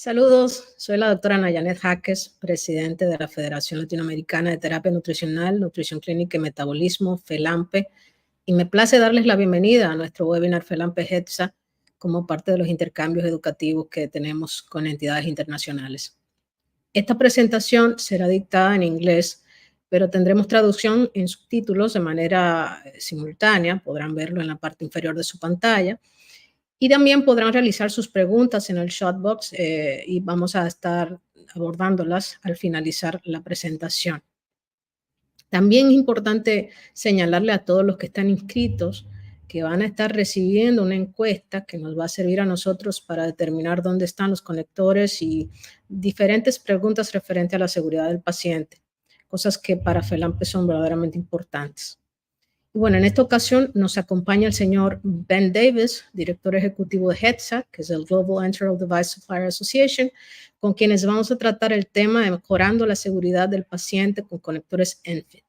Saludos, soy la doctora Nayanet Jaques, presidente de la Federación Latinoamericana de Terapia Nutricional, Nutrición Clínica y Metabolismo, FELAMPE, y me place darles la bienvenida a nuestro webinar FELAMPE HETSA como parte de los intercambios educativos que tenemos con entidades internacionales. Esta presentación será dictada en inglés, pero tendremos traducción en subtítulos de manera simultánea, podrán verlo en la parte inferior de su pantalla. Y también podrán realizar sus preguntas en el chatbox y vamos a estar abordándolas al finalizar la presentación. También es importante señalarle a todos los que están inscritos que van a estar recibiendo una encuesta que nos va a servir a nosotros para determinar dónde están los conectores y diferentes preguntas referentes a la seguridad del paciente, cosas que para FELAMPE son verdaderamente importantes. Bueno, en esta ocasión nos acompaña el señor Ben Davis, director ejecutivo de HETSA, que es el Global Enteral Device Supplier Association, con quienes vamos a tratar el tema de mejorando la seguridad del paciente con conectores ENfit.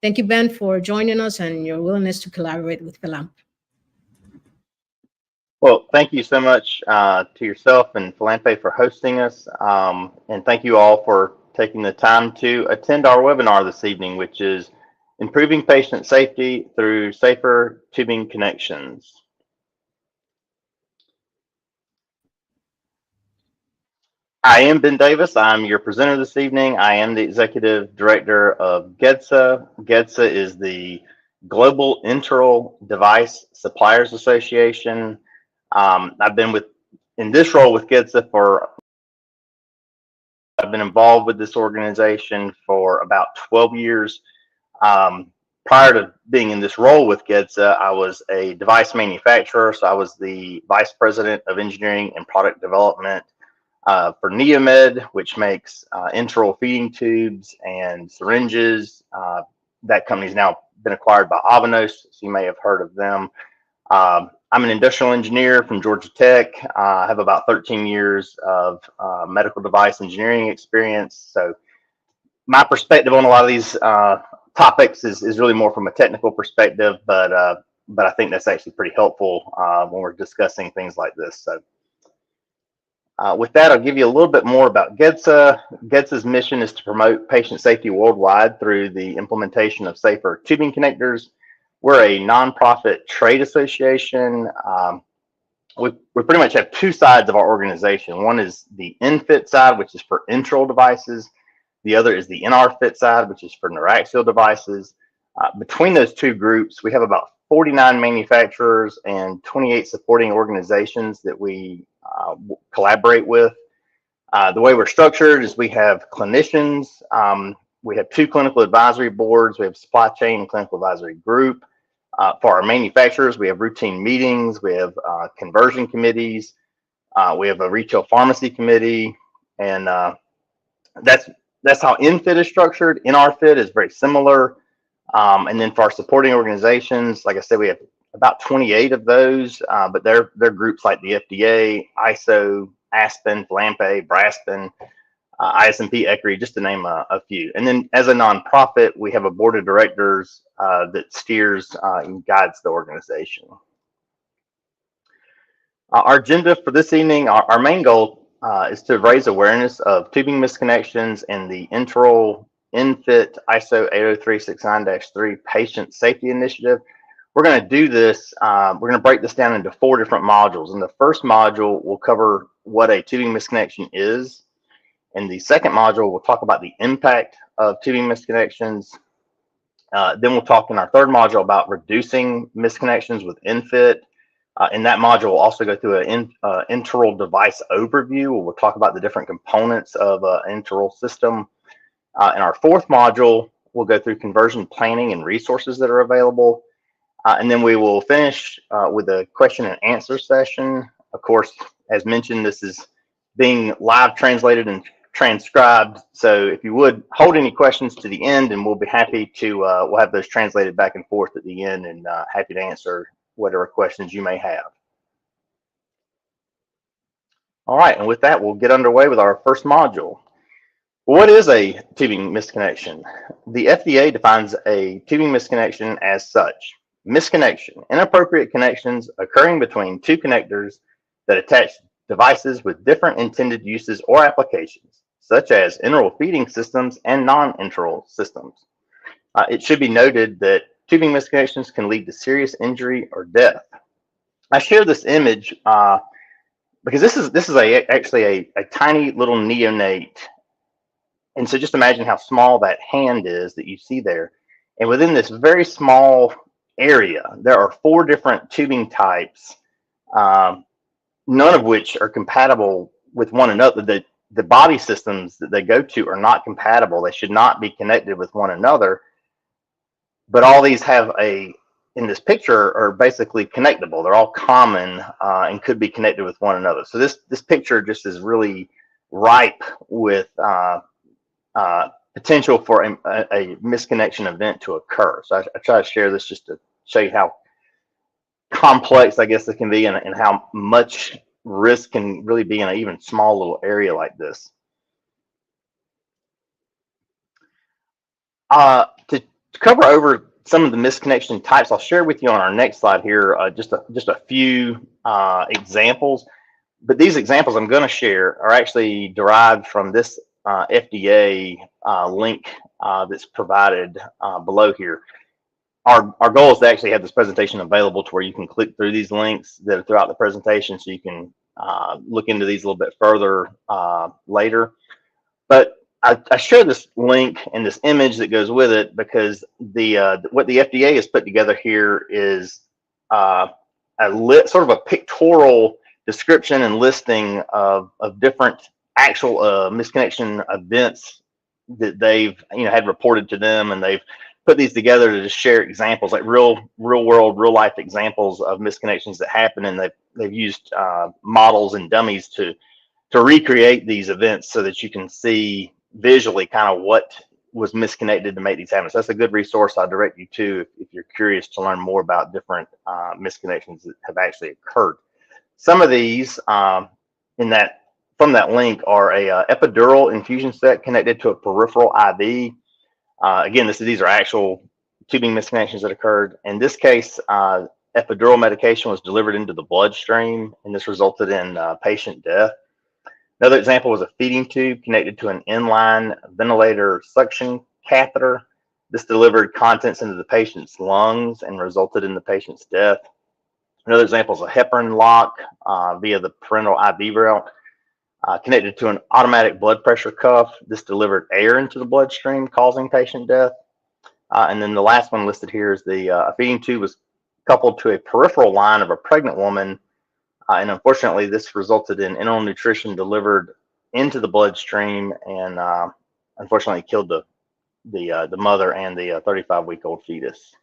Thank you, Ben, for joining us and your willingness to collaborate with FELAMPE. Well, thank you so much to yourself and FELAMPE for hosting us, and thank you all for taking the time to attend our webinar this evening, which is Improving Patient Safety Through Safer Tubing Connections. I am Ben Davis. I'm your presenter this evening. I am the Executive Director of GEDSA. GEDSA is the Global Enteral Device Suppliers Association. I've been in this role with GEDSA I've been involved with this organization for about 12 years. Prior to being in this role with GEDSA, I was a device manufacturer, so I was the Vice President of Engineering and Product Development for Neomed, which makes enteral feeding tubes and syringes. That company's now been acquired by Avanos, so you may have heard of them. I'm an industrial engineer from Georgia Tech. I have about 13 years of medical device engineering experience, so my perspective on a lot of these topics is really more from a technical perspective, but I think that's actually pretty helpful when we're discussing things like this. So with that, I'll give you a little bit more about GEDSA. GEDSA's mission is to promote patient safety worldwide through the implementation of safer tubing connectors. We're a nonprofit trade association. We pretty much have two sides of our organization. One is the ENfit side, which is for enteral devices. The other is the NRFit side, which is for neuraxial devices. Between those two groups, we have about 49 manufacturers and 28 supporting organizations that we collaborate with. The way we're structured is we have clinicians. We have two clinical advisory boards. We have supply chain and clinical advisory group. For our manufacturers, we have routine meetings. We have conversion committees. We have a retail pharmacy committee, and that's how ENfit is structured. NRFit is very similar. And then for our supporting organizations, like I said, we have about 28 of those, but they're groups like the FDA, ISO, ASPEN, FELAMPE, BRASPEN, ISMP, ECRI, just to name a few. And then as a nonprofit, we have a board of directors that steers and guides the organization. Our agenda for this evening, our main goal is to raise awareness of tubing misconnections and the enteral ENfit ISO 80369-3 patient safety initiative. We're going to do this, we're going to break this down into 4 different modules. In the first module, we'll cover what a tubing misconnection is. In the second module, we'll talk about the impact of tubing misconnections. Then we'll talk in our third module about reducing misconnections with ENfit. In that module, we'll also go through an enteral device overview, where we'll talk about the different components of an enteral system. In our fourth module, we'll go through conversion planning and resources that are available. And then we will finish with a question and answer session. Of course, as mentioned, this is being live translated and transcribed. So if you would hold any questions to the end, and we'll be happy to, we'll have those translated back and forth at the end, and happy to answer whatever questions you may have. All right, and with that, we'll get underway with our first module. What is a tubing misconnection? The FDA defines a tubing misconnection as such: misconnection, inappropriate connections occurring between two connectors that attach devices with different intended uses or applications, such as enteral feeding systems and non-enteral systems. It should be noted that tubing misconnections can lead to serious injury or death. I share this image because this is actually a tiny little neonate, and so just imagine how small that hand is that you see there. And within this very small area, there are 4 different tubing types, none of which are compatible with one another. The body systems that they go to are not compatible. They should not be connected with one another. But all these have in this picture are basically connectable. They're all common and could be connected with one another. So this picture just is really ripe with potential for a misconnection event to occur. So I try to share this just to show you how complex, I guess, it can be, and how much risk can really be in an even small little area like this. To cover over some of the misconnection types, I'll share with you on our next slide here just a few examples. But these examples I'm going to share are actually derived from this FDA link that's provided below here. Our goal is to actually have this presentation available to where you can click through these links that are throughout the presentation, so you can look into these a little bit further later. But I share this link and this image that goes with it because what the FDA has put together here is sort of a pictorial description and listing of different actual misconnection events that they've had reported to them, and they've put these together to just share examples, like real world, real life examples of misconnections that happen, and they've used models and dummies to recreate these events so that you can see visually kind of what was misconnected to make these happen. So that's a good resource I'll direct you to if you're curious to learn more about different misconnections that have actually occurred. Some of these from that link are a epidural infusion set connected to a peripheral IV. Again, these are actual tubing misconnections that occurred. In this case, epidural medication was delivered into the bloodstream, and this resulted in patient death. Another example was a feeding tube connected to an inline ventilator suction catheter. This delivered contents into the patient's lungs and resulted in the patient's death. Another example is a heparin lock via the parenteral IV route connected to an automatic blood pressure cuff. This delivered air into the bloodstream, causing patient death. And then the last one listed here is the feeding tube was coupled to a peripheral line of a pregnant woman. And unfortunately, this resulted in enteral nutrition delivered into the bloodstream, and unfortunately killed the mother and the 35-week-old fetus.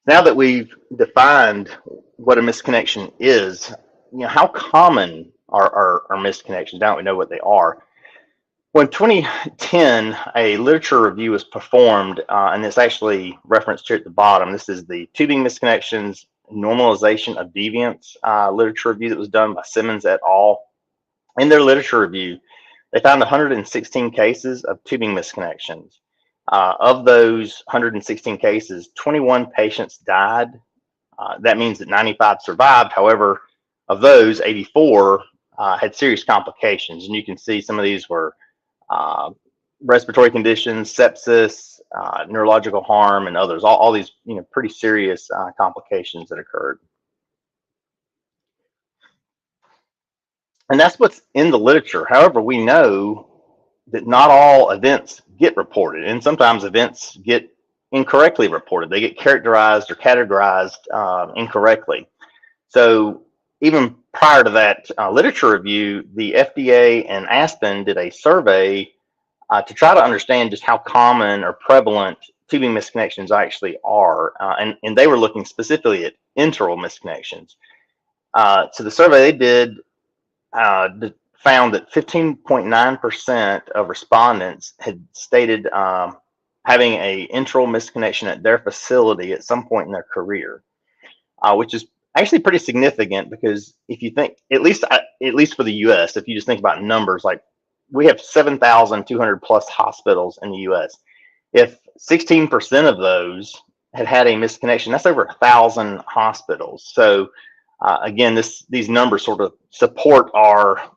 Now that we've defined what a misconnection is, how common are misconnections? Now that we know what they are. Well, in 2010, a literature review was performed, and it's actually referenced here at the bottom. This is the Tubing Misconnections Normalization of Deviance literature review that was done by Simmons et al. In their literature review, they found 116 cases of tubing misconnections. Of those 116 cases, 21 patients died. That means that 95 survived. However, of those, 84 had serious complications, and you can see some of these were respiratory conditions, sepsis, neurological harm, and others. All these, pretty serious complications that occurred. And that's what's in the literature. However, we know that not all events get reported, and sometimes events get incorrectly reported. They get characterized or categorized incorrectly. So even prior to that literature review, the FDA and Aspen did a survey to try to understand just how common or prevalent tubing misconnections actually are. And they were looking specifically at enteral misconnections. So the survey they did found that 15.9% of respondents had stated having a enteral misconnection at their facility at some point in their career, which is actually pretty significant, because if you think, at least for the U.S., if you just think about numbers, like we have 7,200 plus hospitals in the U.S. If 16% of those had a misconnection, that's over 1,000 hospitals. So Again, these numbers sort of support our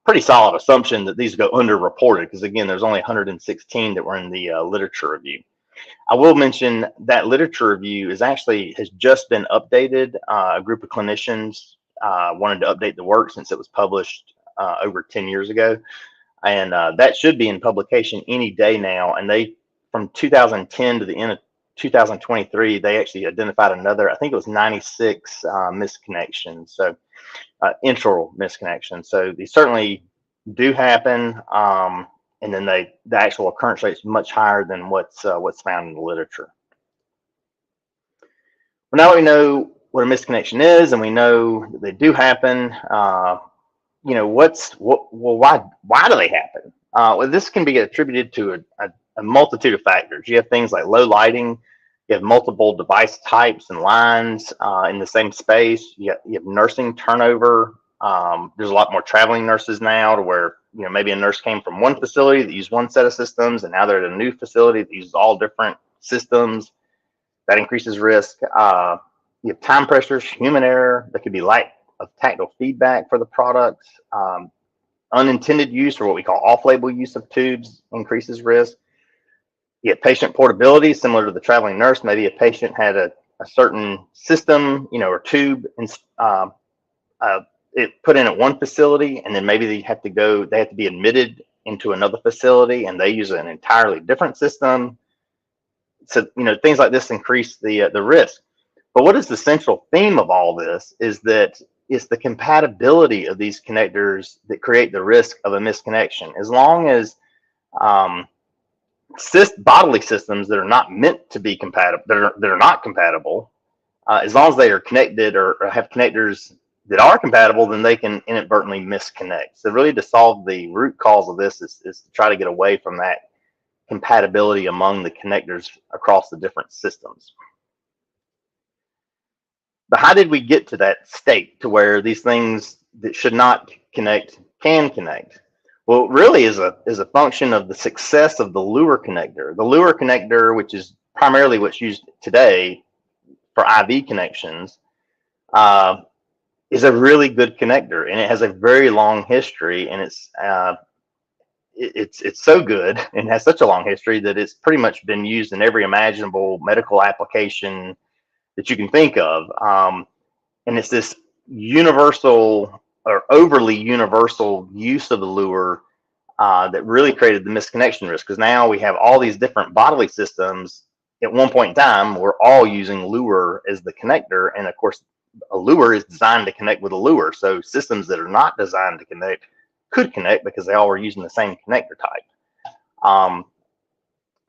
pretty solid assumption that these go underreported, because again, there's only 116 that were in the literature review. I will mention that literature review has just been updated. A group of clinicians wanted to update the work since it was published over 10 years ago. And that should be in publication any day now. And they, from 2010 to the end of 2023, they actually identified another, I think it was 96 misconnections. So internal misconnections. So these certainly do happen. And then the actual occurrence rate is much higher than what's found in the literature. Well, now we know what a misconnection is, and we know that they do happen. You know, why do they happen? Well, this can be attributed to a multitude of factors. You have things like low lighting. You have multiple device types and lines in the same space. You have nursing turnover. There's a lot more traveling nurses now, to where, you know, maybe a nurse came from one facility that used one set of systems, and now they're at a new facility that uses all different systems. That increases risk. You have time pressures, human error. There could be lack of tactile feedback for the products. Unintended use, or what we call off-label use of tubes, increases risk. You have patient portability, similar to the traveling nurse. Maybe a patient had a certain system, you know, or tube it put in at one facility, and then maybe they have to be admitted into another facility, and they use an entirely different system. So, you know, things like this increase the risk. But what is the central theme of all this is that it's the compatibility of these connectors that create the risk of a misconnection. As long as bodily systems that are not meant to be compatible, that are not compatible, as long as they are connected or have connectors that are compatible, then they can inadvertently misconnect. So really, to solve the root cause of this is to try to get away from that compatibility among the connectors across the different systems. But how did we get to that state to where these things that should not connect can connect? Well, it really is a function of the success of the lure connector. The lure connector, which is primarily what's used today for IV connections, is a really good connector, and it has a very long history, and it's so good and has such a long history that it's pretty much been used in every imaginable medical application that you can think of. And it's this universal or overly universal use of the lure that really created the misconnection risk, because now we have all these different bodily systems. At one point in time, we're all using lure as the connector, and of course, a lure is designed to connect with a lure. So systems that are not designed to connect could connect because they all were using the same connector type. I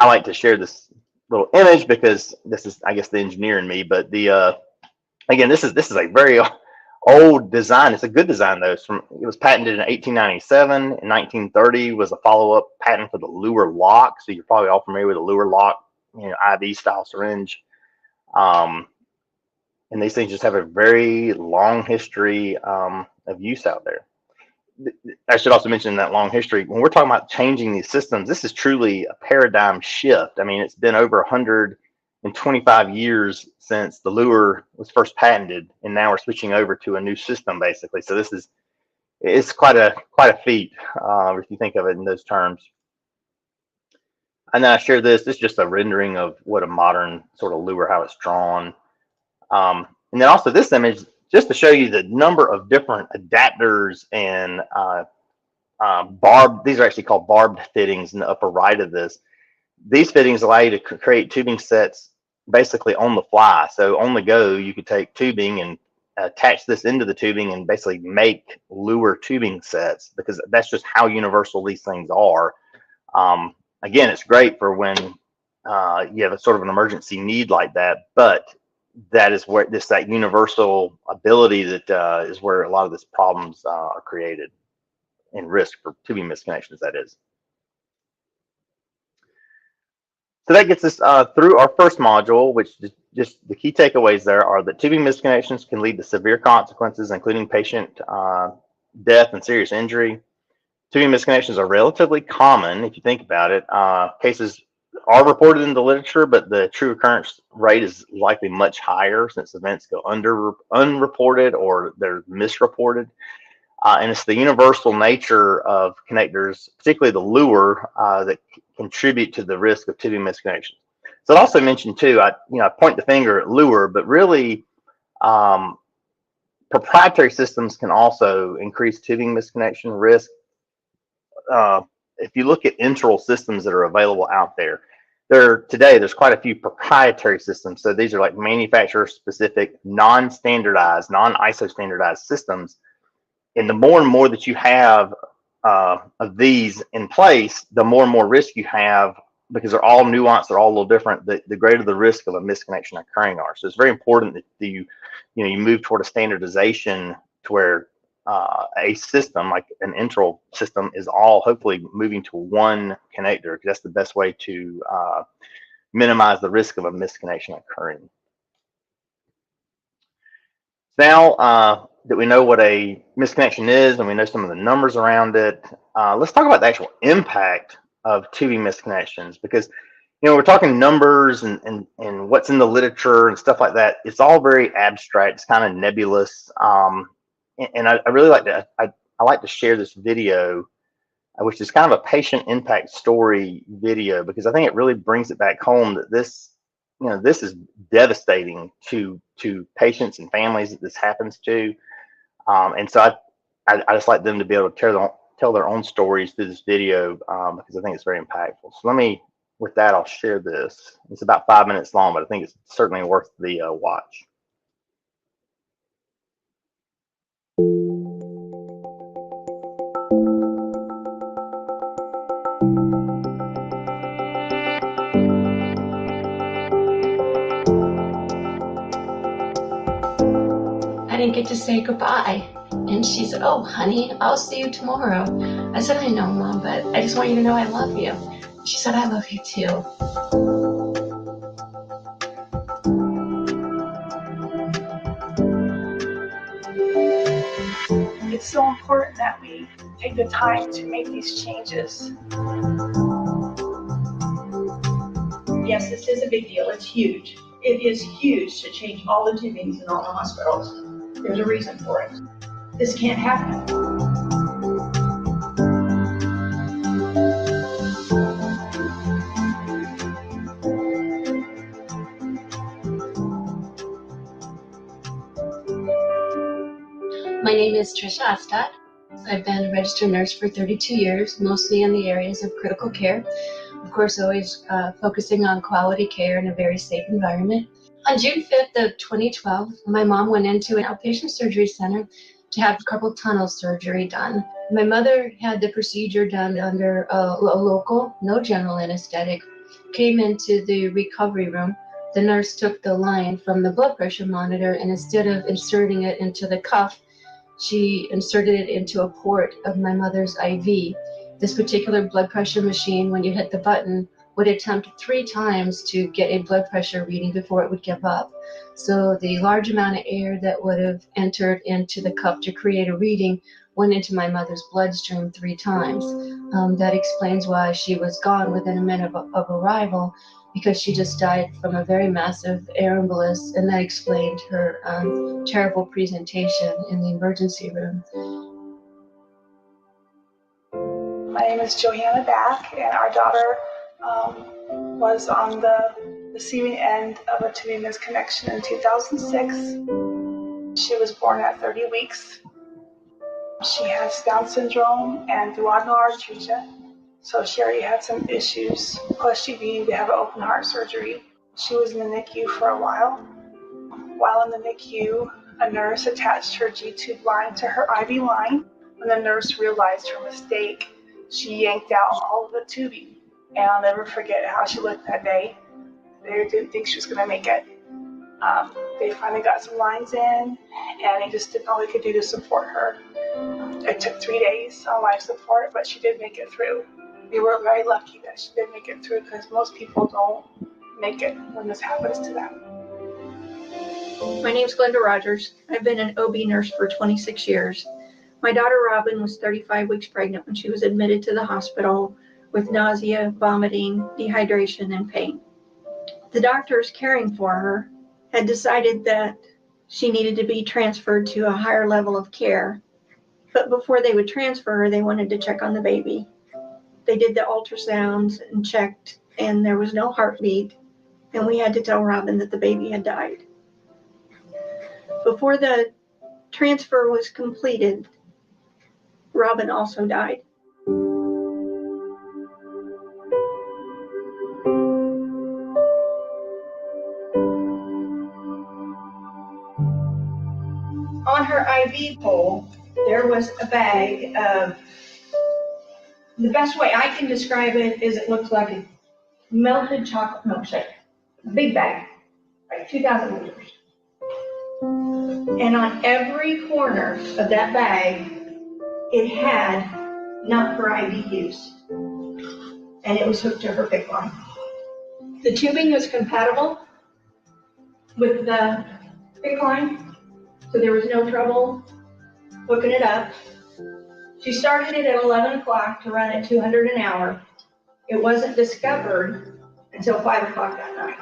like to share this little image because this is, I guess, the engineer in me. But again, this is a very old design. It's a good design though. It was patented in 1897. In 1930 was a follow-up patent for the lure lock. So you're probably all familiar with a lure lock, you know, IV style syringe. And these things just have a very long history of use out there. I should also mention that long history. When we're talking about changing these systems, this is truly a paradigm shift. I mean, it's been over 125 years since the lure was first patented, and now we're switching over to a new system, basically. So it's quite a feat if you think of it in those terms. And then I share this. This is just a rendering of what a modern sort of lure, how it's drawn. And then also this image, just to show you the number of different adapters and these are actually called barbed fittings in the upper right of this. These fittings allow you to create tubing sets basically on the fly. So on the go, you could take tubing and attach this into the tubing and basically make lure tubing sets, because that's just how universal these things are. Again, it's great for when you have a sort of an emergency need like that, but that is where that universal ability that is where a lot of these problems are created and risk for tubing misconnections, that is. So that gets us through our first module, which just the key takeaways there are that tubing misconnections can lead to severe consequences, including patient death and serious injury. Tubing misconnections are relatively common if you think about it. Cases are reported in the literature, but the true occurrence rate is likely much higher since events go unreported or they're misreported. And it's the universal nature of connectors, particularly the lure, that contribute to the risk of tubing misconnections. So I also mentioned too, I point the finger at lure, but really proprietary systems can also increase tubing misconnection risk. If you look at enteral systems that are available out there, there's quite a few proprietary systems. So these are like manufacturer specific, non-standardized, non-ISO standardized systems. And the more and more that you have of these in place, the more and more risk you have, because they're all nuanced, they're all a little different, the greater the risk of a misconnection occurring are. So it's very important that you move toward a standardization to where a system like an enteral system is all hopefully moving to one connector, because that's the best way to minimize the risk of a misconnection occurring. Now that we know what a misconnection is and we know some of the numbers around it, let's talk about the actual impact of tubing misconnections, because we're talking numbers and what's in the literature and stuff like that. It's all very abstract. It's kind of nebulous. And I really like to I like to share this video, which is kind of a patient impact story video, because I think it really brings it back home that this is devastating to patients and families that this happens to. And so I just like them to be able to tell their own stories through this video, because I think it's very impactful. So with that, I'll share this. It's about 5 minutes long, but I think it's certainly worth the watch. I didn't get to say goodbye. And she said, "Oh, honey, I'll see you tomorrow." I said, "I know, Mom, but I just want you to know I love you." She said, "I love you too." It's so important that we take the time to make these changes. Yes, this is a big deal. It's huge. It is huge to change all the tubings in all the hospitals. There's a reason for it. This can't happen. My name is Trisha Astat. I've been a registered nurse for 32 years, mostly in the areas of critical care. Of course, always focusing on quality care in a very safe environment. On June 5th of 2012, my mom went into an outpatient surgery center to have carpal tunnel surgery done. My mother had the procedure done under a local, no general anesthetic, came into the recovery room. The nurse took the line from the blood pressure monitor, and instead of inserting it into the cuff, she inserted it into a port of my mother's IV. This particular blood pressure machine, when you hit the button, would attempt 3 times to get a blood pressure reading before it would give up. So the large amount of air that would have entered into the cup to create a reading went into my mother's bloodstream 3 times. That explains why she was gone within a minute of arrival, because she just died from a very massive air embolus, and that explained her terrible presentation in the emergency room. My name is Johanna Back, and our daughter was on the receiving end of a tubing misconnection in 2006. She was born at 30 weeks. She has Down syndrome and duodenal atresia, so she already had some issues, plus she needed to have an open heart surgery. She was in the NICU for a while. While in the NICU, a nurse attached her G-tube line to her IV line. When the nurse realized her mistake, she yanked out all of the tubing. And I'll never forget how she looked that day. They didn't think she was going to make it. They finally got some lines in, and they just did all they could do to support her. It took 3 days on life support, but she did make it through. We were very lucky that she did make it through, because most people don't make it when this happens to them. My name's Glenda Rogers. I've been an OB nurse for 26 years. My daughter Robin was 35 weeks pregnant when she was admitted to the hospital with nausea, vomiting, dehydration, and pain. The doctors caring for her had decided that she needed to be transferred to a higher level of care. But before they would transfer her, they wanted to check on the baby. They did the ultrasounds and checked, and there was no heartbeat. And we had to tell Robin that the baby had died. Before the transfer was completed, Robin also died. On her IV pole, there was a bag of, the best way I can describe it is it looked like a melted chocolate milkshake. A big bag, like 2,000 liters. And on every corner of that bag, it had not for IV use. And it was hooked to her PICC line. The tubing was compatible with the PICC line, so there was no trouble hooking it up. She started it at 11 o'clock to run at 200 an hour. It wasn't discovered until 5 o'clock that night.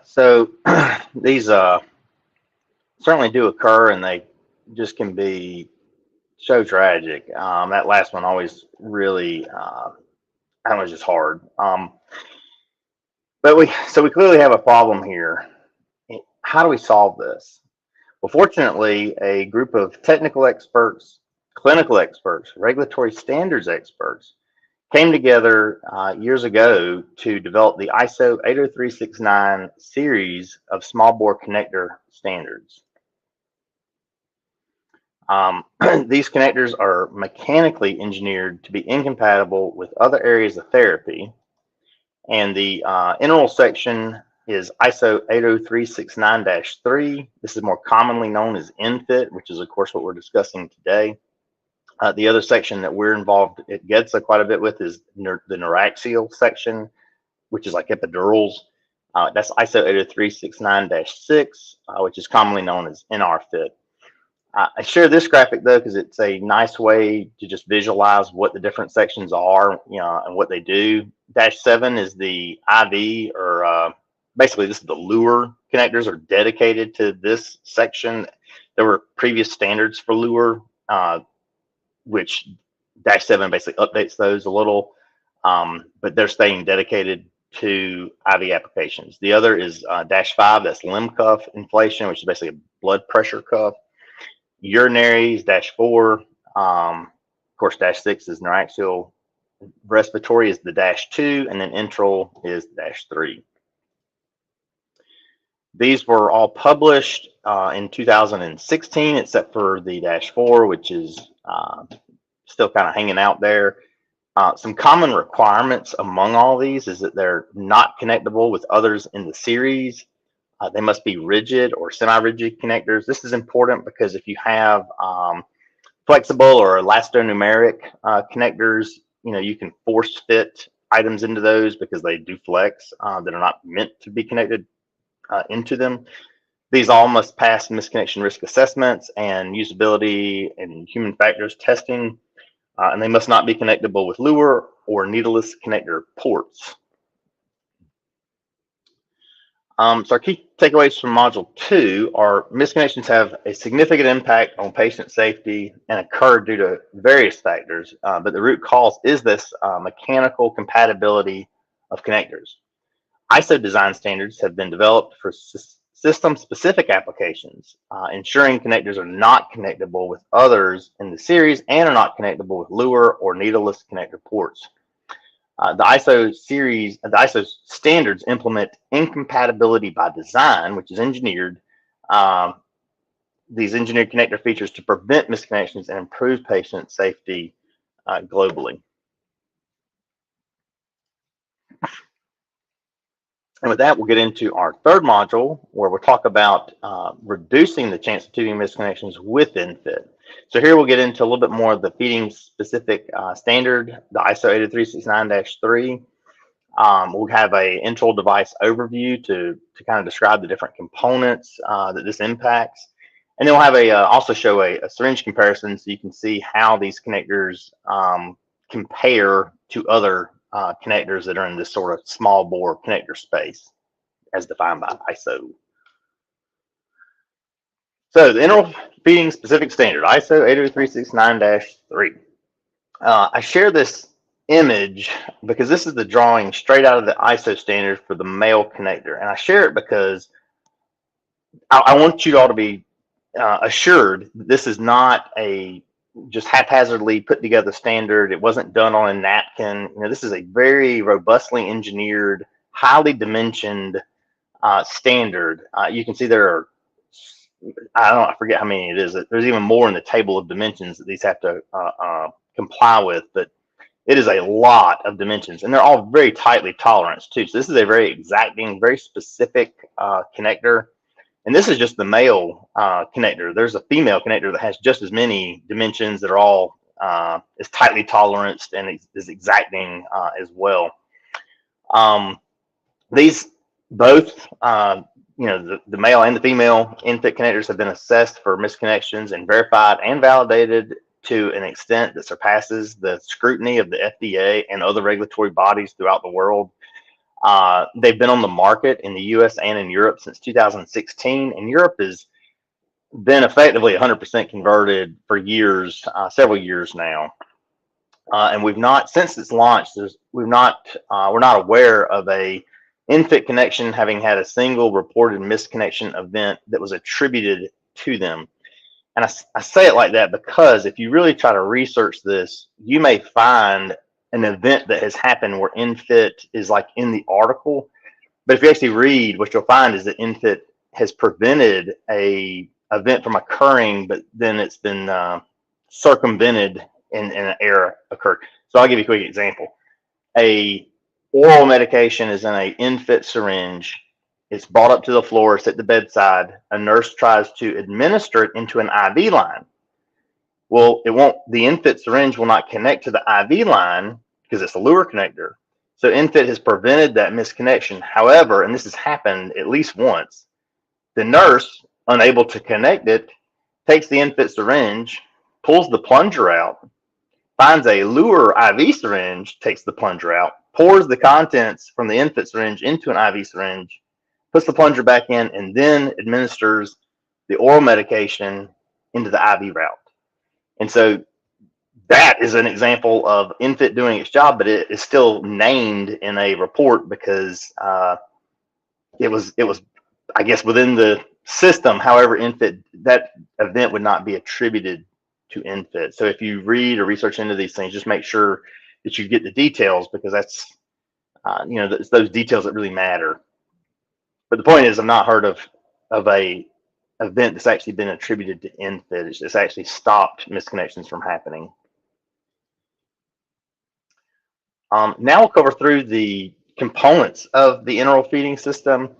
So these certainly do occur, and they just can be so tragic. That last one always really, that was just hard. But we clearly have a problem here. How do we solve this? Well, fortunately, a group of technical experts, clinical experts, regulatory standards experts came together years ago to develop the ISO 80369 series of small bore connector standards. These connectors are mechanically engineered to be incompatible with other areas of therapy, and the integral section is ISO 80369-3. This is more commonly known as ENfit, which is of course what we're discussing today. The other section that we're involved at GEDSA quite a bit with is the neuraxial section, which is like epidurals. That's ISO 80369-6, which is commonly known as ENfit. I share this graphic though because it's a nice way to just visualize what the different sections are, and what they do. -7 is the IV, or basically this is the Lure connectors are dedicated to this section. There were previous standards for Lure, which -7 basically updates those a little, but they're staying dedicated to IV applications. The other is -5, that's limb cuff inflation, which is basically a blood pressure cuff. Urinaries, -4, of course, -6 is neuraxial. Respiratory is the -2, and then enteral is -3. These were all published in 2016, except for the -4, which is still kind of hanging out there. Some common requirements among all these is that they're not connectable with others in the series. They must be rigid or semi-rigid connectors. This is important because if you have flexible or elastomeric connectors, you can force fit items into those because they do flex, that are not meant to be connected into them. These all must pass misconnection risk assessments and usability and human factors testing, and they must not be connectable with Lure or needleless connector ports. So our key takeaways from Module 2 are misconnections have a significant impact on patient safety and occur due to various factors, but the root cause is this mechanical compatibility of connectors. ISO design standards have been developed for system-specific applications, ensuring connectors are not connectable with others in the series and are not connectable with Lure or needleless connector ports. The ISO standards implement incompatibility by design, which is engineered. These engineered connector features to prevent misconnections and improve patient safety globally. And with that, we'll get into our third module, where we'll talk about reducing the chance of tubing misconnections with ENfit. So here we'll get into a little bit more of the feeding specific standard, the ISO 80369-3. We'll have a intro device overview to kind of describe the different components that this impacts. And then we'll have also show a syringe comparison, so you can see how these connectors compare to other connectors that are in this sort of small bore connector space as defined by ISO. So the enteral feeding specific standard, ISO 80369-3. I share this image because this is the drawing straight out of the ISO standard for the male connector. And I share it because I want you all to be assured that this is not a just haphazardly put together standard. It wasn't done on a napkin. You know, this is a very robustly engineered, highly dimensioned standard. You can see there are, I forget how many it is. There's even more in the table of dimensions that these have to comply with, but it is a lot of dimensions, and they're all very tightly toleranced too. So this is a very exacting, very specific connector. And this is just the male connector. There's a female connector that has just as many dimensions that are all as tightly toleranced and is exacting as well. These both, you know, the male and the female ENfit connectors have been assessed for misconnections and verified and validated to an extent that surpasses the scrutiny of the FDA and other regulatory bodies throughout the world. They've been on the market in the US and in Europe since 2016, and Europe has been effectively 100% converted for years, several years now. And we've not, since its launch, we're not aware of a ENfit connection having had a single reported misconnection event that was attributed to them. And I say it like that because if you really try to research this, you may find an event that has happened where ENfit is like in the article. But if you actually read, what you'll find is that ENfit has prevented a event from occurring, but then it's been circumvented and an error occurred. So I'll give you a quick example. A oral medication is in a ENfit syringe. It's brought up to the floor, it's at the bedside. A nurse tries to administer it into an IV line. Well, it won't, the ENfit syringe will not connect to the IV line because it's a lure connector. So ENfit has prevented that misconnection. However, and this has happened at least once, the nurse, unable to connect it, takes the ENfit syringe, pulls the plunger out, finds a lure IV syringe, takes the plunger out, pours the contents from the ENfit syringe into an IV syringe, puts the plunger back in, and then administers the oral medication into the IV route. And so that is an example of ENfit doing its job, but it is still named in a report because it was, I guess, within the system. However, ENfit, that event would not be attributed to ENfit. So if you read or research into these things, just make sure that you get the details, because that's, you know, it's those details that really matter. But the point is, I've not heard of a event that's actually been attributed to ENfit. It's actually stopped misconnections from happening. Now we'll cover through the components of the enteral feeding system.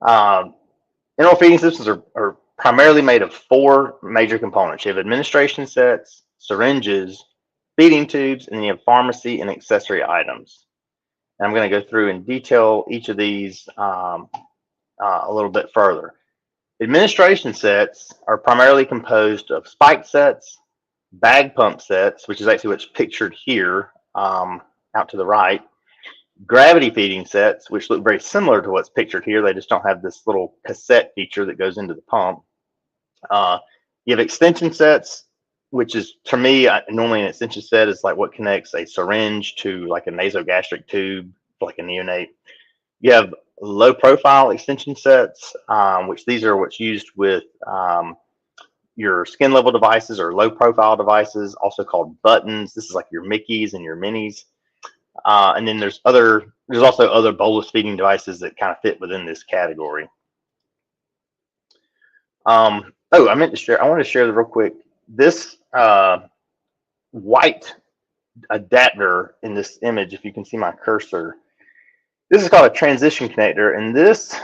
Enteral feeding systems are primarily made of 4 major components. You have administration sets, syringes, feeding tubes, and then you have pharmacy and accessory items. And I'm going to go through and detail each of these a little bit further. Administration sets are primarily composed of spike sets, bag pump sets, which is actually what's pictured here out to the right, gravity feeding sets, which look very similar to what's pictured here. They just don't have this little cassette feature that goes into the pump. You have extension sets, which is, to me, normally an extension set is like what connects a syringe to like a nasogastric tube, like a neonate. You have low profile extension sets, which these are what's used with your skin level devices or low profile devices, also called buttons. This is like your Mickeys and your Minis. And then there's also other bolus feeding devices that kind of fit within this category. Oh, I wanted to share real quick. This white adapter in this image, if you can see my cursor, this is called a transition connector, and this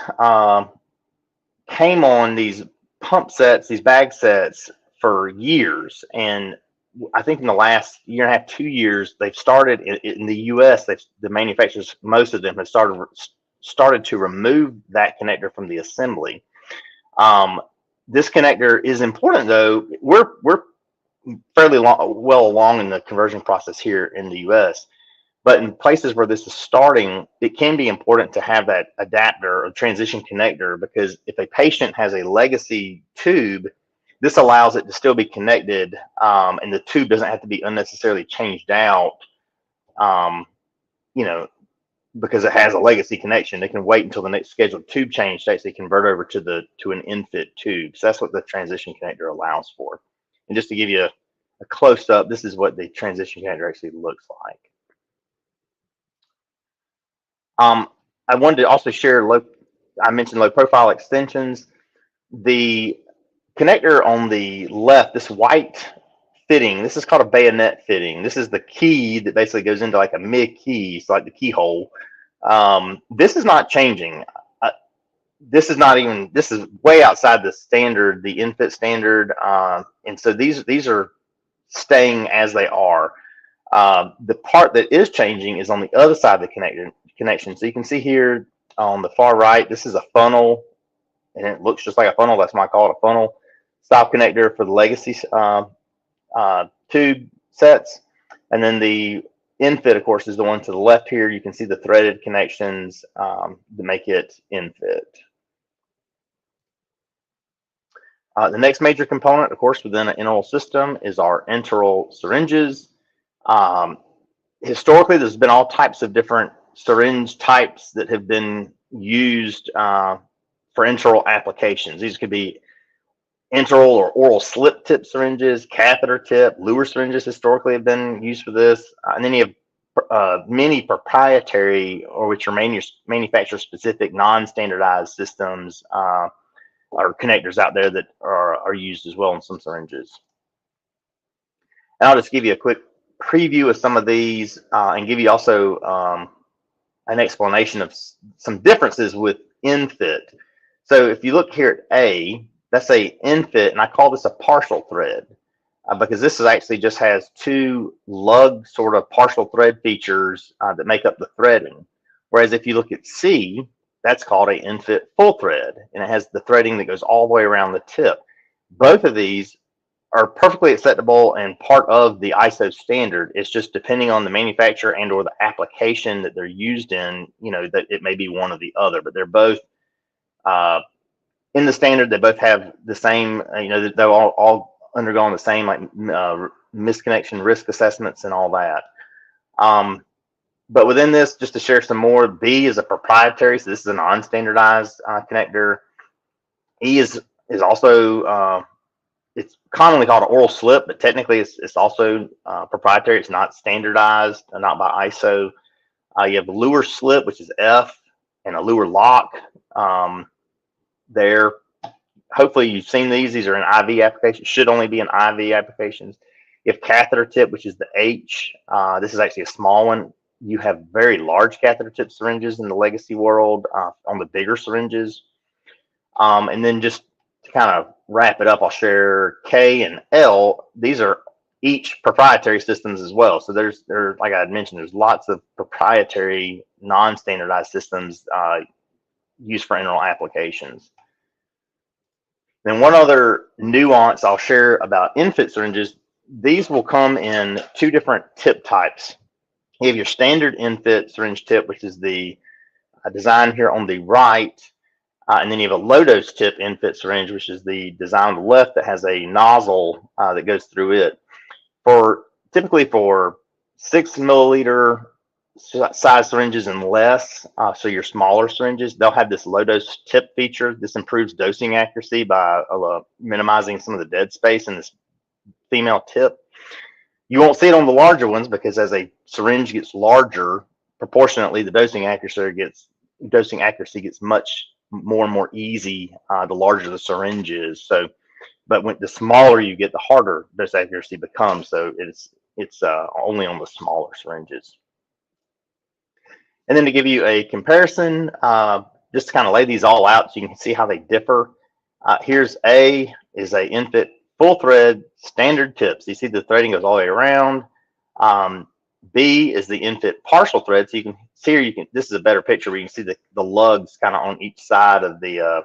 came on these pump sets, these bag sets, for years. And I think in the last year and a half, 2 years, they've started in the U.S. The manufacturers, most of them, have started to remove that connector from the assembly. This connector is important, though. We're fairly well along in the conversion process here in the U.S. But in places where this is starting, it can be important to have that adapter or transition connector, because if a patient has a legacy tube, this allows it to still be connected, and the tube doesn't have to be unnecessarily changed out, because it has a legacy connection. They can wait until the next scheduled tube change to actually convert over to an ENfit tube. So that's what the transition connector allows for. And just to give you a close up, this is what the transition connector actually looks like. I wanted to also share I mentioned low profile extensions. The connector on the left, this white fitting, this is called a bayonet fitting. This is the key that basically goes into like a mid key, so like the keyhole. This is not changing. This is way outside the standard, the ENfit standard, and so these are staying as they are. The part that is changing is on the other side of the connection. So you can see here on the far right, this is a funnel, and it looks just like a funnel. That's why I call it a funnel stop connector for the legacy tube sets. And then the ENfit, of course, is the one to the left here. You can see the threaded connections that make it ENfit. The next major component, of course, within an enteral system is our enteral syringes. Historically, there's been all types of different syringe types that have been used for enteral applications. These could be enteral or oral slip tip syringes, catheter tip, Luer syringes historically have been used for this. And then you have many proprietary, or which are manufacturer specific, non-standardized systems or connectors out there that are used as well in some syringes. And I'll just give you a quick preview of some of these and give you also an explanation of some differences with ENfit. So if you look here at A, that's a ENfit, and I call this a partial thread because this is actually just has two lug sort of partial thread features that make up the threading. Whereas if you look at C, that's called a ENfit full thread, and it has the threading that goes all the way around the tip. Both of these are perfectly acceptable and part of the ISO standard. It's just depending on the manufacturer and or the application that they're used in, that it may be one or the other, but they're both in the standard. They both have the same, they're all undergone the same like misconnection risk assessments and all that. But within this, just to share some more, B is a proprietary, so this is a non-standardized connector. E is also it's commonly called an oral slip, but technically it's also proprietary. It's not standardized, not by ISO. You have a Luer slip, which is F, and a Luer lock. There, hopefully you've seen these. These are in IV applications. Should only be in IV applications. You have catheter tip, which is the H. This is actually a small one. You have very large catheter tip syringes in the legacy world on the bigger syringes. And then just to kind of wrap it up, I'll share K and L. These are each proprietary systems as well. So there's like I had mentioned, there's lots of proprietary non-standardized systems used for enteral applications. Then one other nuance I'll share about ENfit syringes, these will come in two different tip types. You have your standard ENfit syringe tip, which is the design here on the right. And then you have a low-dose tip ENfit syringe, which is the design on the left that has a nozzle that goes through it. Typically for 6 milliliter size syringes and less, so your smaller syringes, they'll have this low-dose tip feature. This improves dosing accuracy by minimizing some of the dead space in this female tip. You won't see it on the larger ones because as a syringe gets larger, proportionately the dosing accuracy gets much more and more easy the larger the syringe is. So, but when the smaller you get, the harder dose accuracy becomes. So it's only on the smaller syringes. And then to give you a comparison, just to kind of lay these all out so you can see how they differ. Here's A is a ENfit full thread standard tip. So you see the threading goes all the way around. B is the ENfit partial thread. So you can see here, this is a better picture where you can see the lugs kind of on each side of the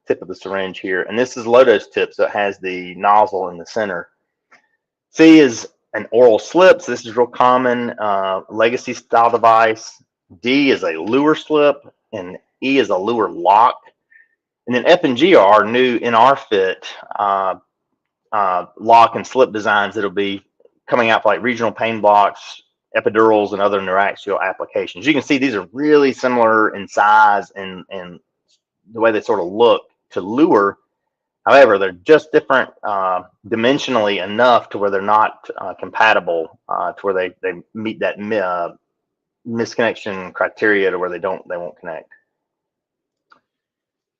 tip of the syringe here. And this is low dose tip, so it has the nozzle in the center. C is an oral slip. So this is real common, legacy style device. D is a lure slip, and E is a lure lock. And then F and G are our new ENfit lock and slip designs that'll be coming out for like regional pain blocks, epidurals, and other neuraxial applications. You can see these are really similar in size and the way they sort of look to lure. However, they're just different dimensionally enough to where they're not compatible, to where they meet that misconnection criteria to where they won't connect.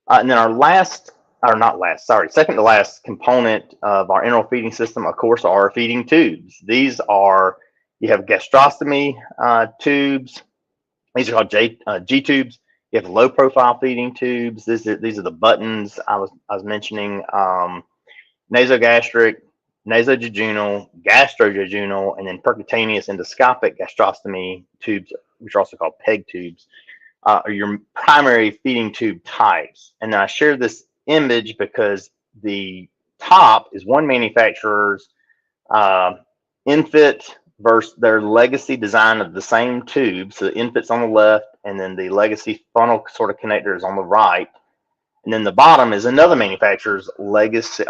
And then second to last component of our enteral feeding system, of course, are feeding tubes. These are, you have gastrostomy tubes. These are called G tubes. You have low profile feeding tubes. These are the buttons I was mentioning. Nasogastric, nasojejunal, gastrojejunal, and then percutaneous endoscopic gastrostomy tubes, which are also called PEG tubes, are your primary feeding tube types. And I share this image because the top is one manufacturer's ENfit versus their legacy design of the same tube. So the ENfit's on the left, and then the legacy funnel sort of connector is on the right. And then the bottom is another manufacturer's legacy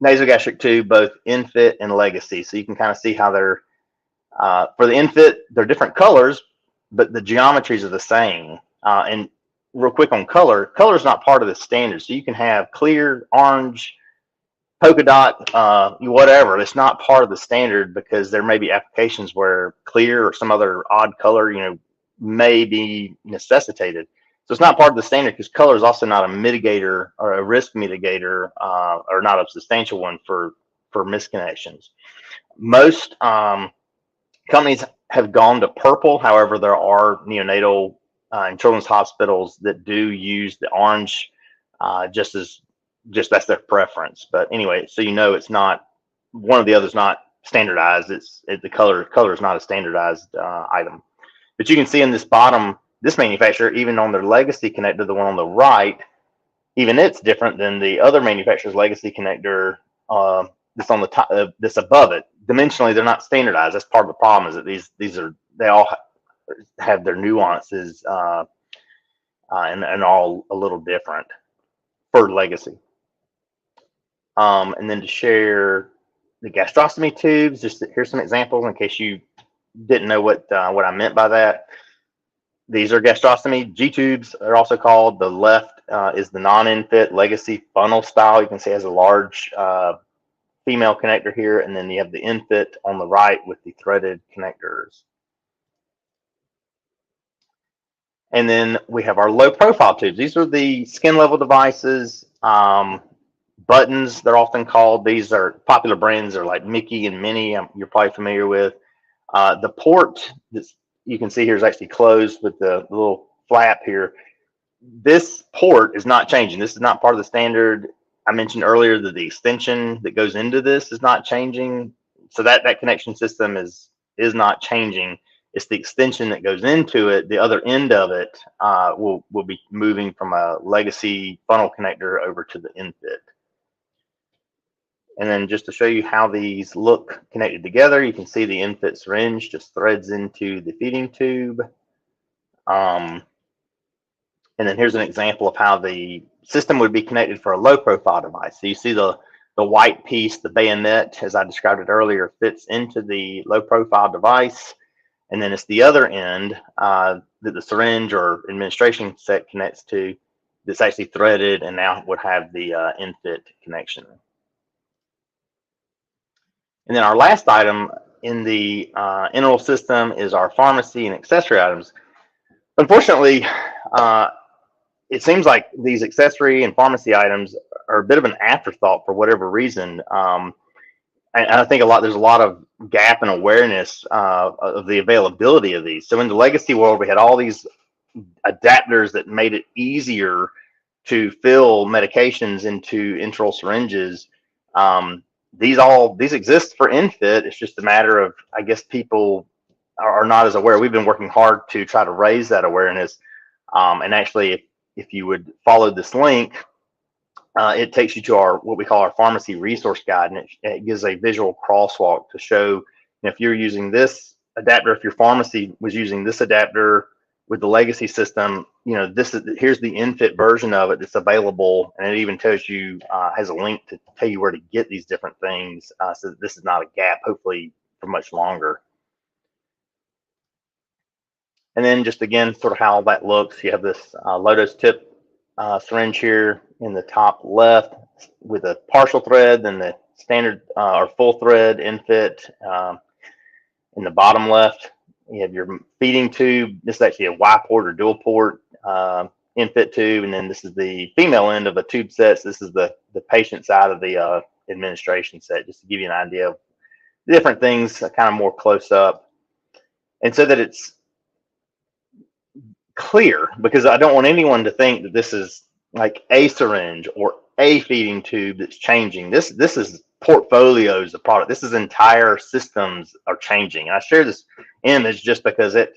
nasogastric tube, both ENfit and legacy. So you can kind of see how they're, for the ENfit, they're different colors, but the geometries are the same. And real quick on color is not part of the standard. So you can have clear, orange, polka dot, whatever. It's not part of the standard because there may be applications where clear or some other odd color, may be necessitated. So it's not part of the standard because color is also not a mitigator or a risk mitigator, or not a substantial one for misconnections. Most companies have gone to purple. However, there are neonatal and children's hospitals that do use the orange, just that's their preference. But anyway, so it's not one or the other's not standardized. The color is not a standardized item. But you can see in this bottom, this manufacturer, even on their legacy connector, the one on the right, even it's different than the other manufacturer's legacy connector that's on the top, that's above it. Dimensionally, they're not standardized. That's part of the problem, is that they all have their nuances and all a little different for legacy. And then to share the gastrostomy tubes, here's some examples in case you didn't know what I meant by that. These are gastrostomy G tubes, they're also called. The left is the non-ENfit legacy funnel style. You can see it has a large female connector here, and then you have the ENfit on the right with the threaded connectors. And then we have our low profile tubes. These are the skin level devices, buttons, they're often called. These are popular brands, are like Mickey and Minnie, you're probably familiar with. The port that you can see here is actually closed with the little flap here. This port is not changing. This is not part of the standard. I mentioned earlier that the extension that goes into this is not changing. So that connection system is not changing. It's the extension that goes into it. The other end of it will be moving from a legacy funnel connector over to the ENfit. And then just to show you how these look connected together, you can see the ENfit syringe just threads into the feeding tube. And then here's an example of how the system would be connected for a low profile device. So you see the white piece, the bayonet, as I described it earlier, fits into the low profile device. And then it's the other end that the syringe or administration set connects to that's actually threaded and now would have the ENfit connection. And then our last item in the enteral system is our pharmacy and accessory items. Unfortunately, it seems like these accessory and pharmacy items are a bit of an afterthought for whatever reason. And I think there's a lot of gap in awareness of the availability of these. So in the legacy world, we had all these adapters that made it easier to fill medications into enteral syringes. These exist for ENfit. It's just a matter of, I guess, people are not as aware. We've been working hard to try to raise that awareness. And actually, if you would follow this link, it takes you to what we call our pharmacy resource guide, and it gives a visual crosswalk to show if you're using this adapter, if your pharmacy was using this adapter with the legacy system, here's the ENfit version of it that's available, and it even tells you, has a link to tell you where to get these different things, so that this is not a gap, hopefully for much longer. And then just again, sort of how that looks. You have this low-dose tip syringe here in the top left with a partial thread, then the standard or full thread ENfit in the bottom left. You have your feeding tube. This is actually a Y port or dual port ENfit tube, and then this is the female end of a tube set. So this is the patient side of the administration set, just to give you an idea of the different things, kind of more close up, and so that it's clear, because I don't want anyone to think that this is like a syringe or a feeding tube that's changing. This is portfolios of product. This is entire systems are changing. And I share this image just because it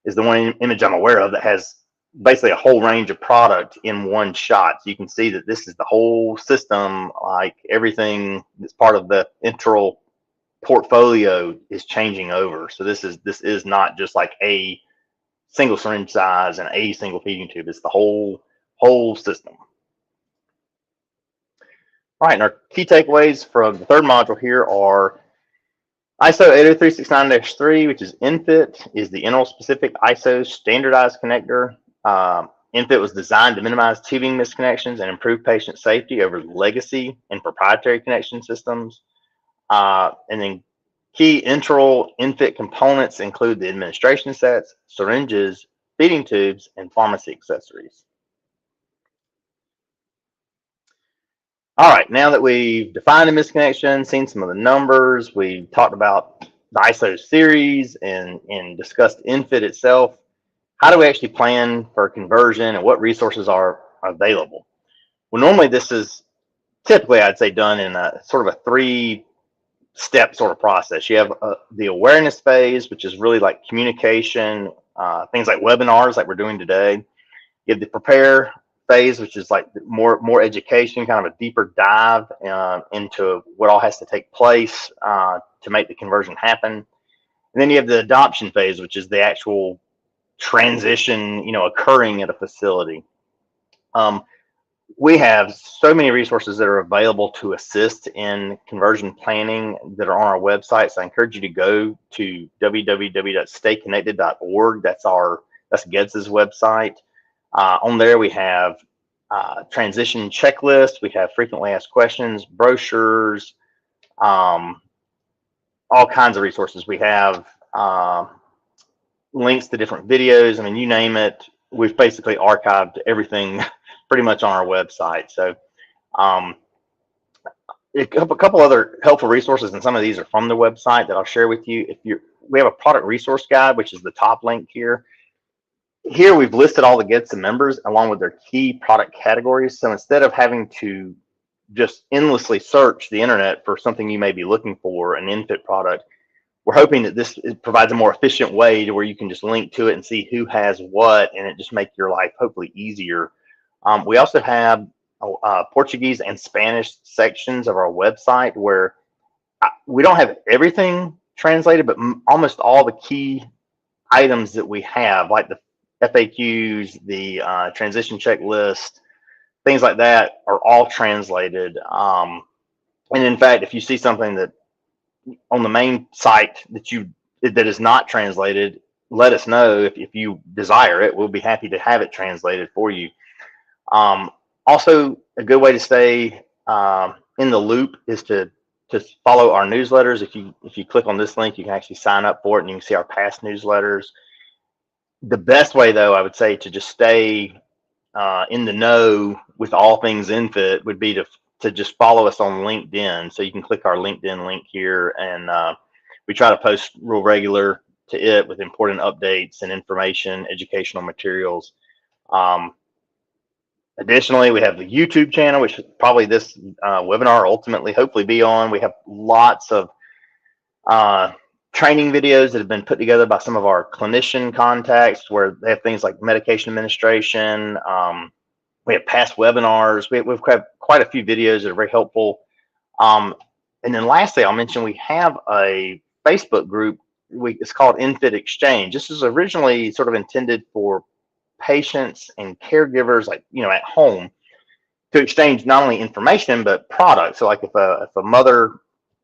is the one image I'm aware of that has basically a whole range of product in one shot. So you can see that this is the whole system, like everything that's part of the enteral portfolio is changing over. So this is not just like a single syringe size and a single feeding tube. It's the whole system. All right, and our key takeaways from the third module here are ISO 80369-3, which is ENfit, is the enteral specific ISO standardized connector. ENfit was designed to minimize tubing misconnections and improve patient safety over legacy and proprietary connection systems. And then key enteral ENfit components include the administration sets, syringes, feeding tubes, and pharmacy accessories. All right, now that we've defined the misconnection, seen some of the numbers, we talked about the ISO series and discussed ENfit itself, how do we actually plan for conversion and what resources are available? Well, normally this is typically, I'd say, done in a sort of a 3-step sort of process. You have the awareness phase, which is really like communication, things like webinars like we're doing today. You have the prepare phase, which is like more education, kind of a deeper dive into what all has to take place to make the conversion happen. And then you have the adoption phase, which is the actual transition, occurring at a facility. We have so many resources that are available to assist in conversion planning that are on our website. So I encourage you to go to www.stayconnected.org. That's GEDS's website. On there, we have transition checklists. We have frequently asked questions, brochures, all kinds of resources. We have links to different videos. I mean, you name it. We've basically archived everything pretty much on our website. So a couple other helpful resources, and some of these are from the website that I'll share with you. We have a product resource guide, which is the top link here. Here we've listed all the GEDSA members along with their key product categories. So instead of having to just endlessly search the internet for something you may be looking for, an ENfit product, we're hoping that this provides a more efficient way to where you can just link to it and see who has what, and it just make your life hopefully easier. We also have Portuguese and Spanish sections of our website where we don't have everything translated, but almost all the key items that we have, like the FAQs, the transition checklist, things like that, are all translated. And in fact, if you see something that on the main site that is not translated, let us know. If you desire it, we'll be happy to have it translated for you. Also, a good way to stay in the loop is to to follow our newsletters. If you click on this link, you can actually sign up for it, and you can see our past newsletters. The best way, though, I would say to just stay in the know with all things ENfit would be to just follow us on LinkedIn. So you can click our LinkedIn link here, and we try to post real regular to it with important updates and information, educational materials. Additionally, we have the YouTube channel, which probably this webinar ultimately hopefully be on. We have lots of training videos that have been put together by some of our clinician contacts, where they have things like medication administration. We have past webinars. We've got quite a few videos that are very helpful. And then lastly, I'll mention we have a Facebook group. It's called ENfit Exchange. This is originally sort of intended for patients and caregivers, like, at home, to exchange not only information but products. So like if a mother,